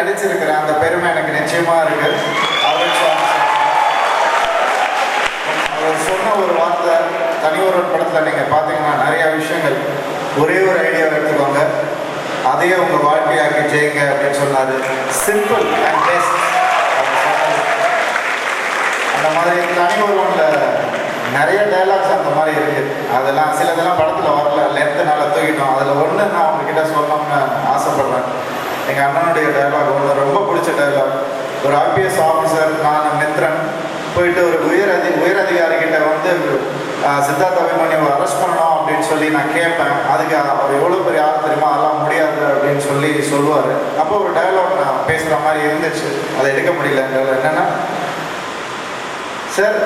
நடிச்சிருக்கிறேன். அந்த பெருமை எனக்கு நிச்சயமா இருக்கு. அவர் சொன்ன ஒரு வார்த்தை, தனி ஒருவன் படத்தில் நீங்கள் பார்த்தீங்கன்னா நிறைய விஷயங்கள், ஒரே ஒரு ஐடியாவை எடுத்துக்கோங்க, அதையே உங்கள் வாழ்க்கையாக்கி ஜெயிங்க அப்படின்னு சொன்னார். Simple and best. அந்த மாதிரி தனி ஒருவனில் நிறைய டைலாக்ஸ் அந்த மாதிரி இருக்குது. அதெல்லாம் சிலதெல்லாம் படத்தில் வரல, லென்த்துனால தூக்கிட்டோம். அதில் ஒன்று நான் உங்ககிட்ட சொல்லணும்னு ஆசைப்பட்றேன். எங்கள் அண்ணனுடைய டைலாக் ஒன்று ரொம்ப பிடிச்ச டைலாக். ஒரு ஐபிஎஸ் ஆஃபீஸர், நான் மித்ரன், போயிட்டு ஒரு உயரதிகாரிகிட்ட வந்து சித்தார்த் அபிமன்யுவை அரெஸ்ட் பண்ணணும் அப்படின்னு சொல்லி நான் கேட்பேன். அதுக்கு அவர் எவ்வளோ பெரிய ஆள் தெரியுமா, அதெல்லாம் முடியாது அப்படின்னு சொல்லி சொல்லுவார். அப்போ ஒரு டைலாக் நான் பேசுகிற மாதிரி இருந்துச்சு, அதை எடுக்க முடியல. என்னென்னா, சார்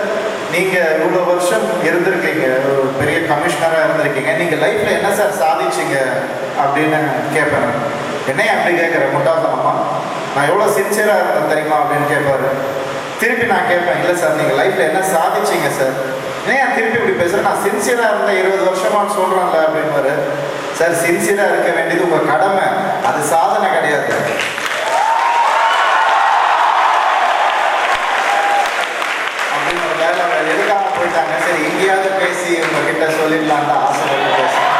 நீங்கள் இவ்வளோ வருஷம் இருந்திருக்கீங்க, ஒரு பெரிய கமிஷனராக இருந்திருக்கீங்க, நீங்கள் லைஃப்பில் என்ன சார் சாதிச்சிங்க அப்படின்னு கேட்பேன். என்னைய அப்படி கேட்குற முட்டாள்தனமா, நான் எவ்வளோ சின்சியராக இருந்தேன் தெரியுமா அப்படின்னு கேட்பாரு. திருப்பி நான் கேட்பேன், இல்லை சார் நீங்கள் லைஃப்பில் என்ன சாதிச்சிங்க சார், ஏன் திருப்பி இப்படி பேசுகிறேன், நான் சின்சியராக இருந்தேன் 20 வருஷமானு சொல்கிறேன்ல அப்படின்பாரு. சார் சின்சியராக இருக்க வேண்டியது உங்கள் கடமை, அது சாதனை கிடையாது. அப்படின்னு ஒரு வேலை எடுக்காமல் போயிட்டாங்க. சரி, எங்கேயாவது பேசி உங்ககிட்ட சொல்லிடலான்னு ஆசைப்பட்டு பேசுகிறேன்.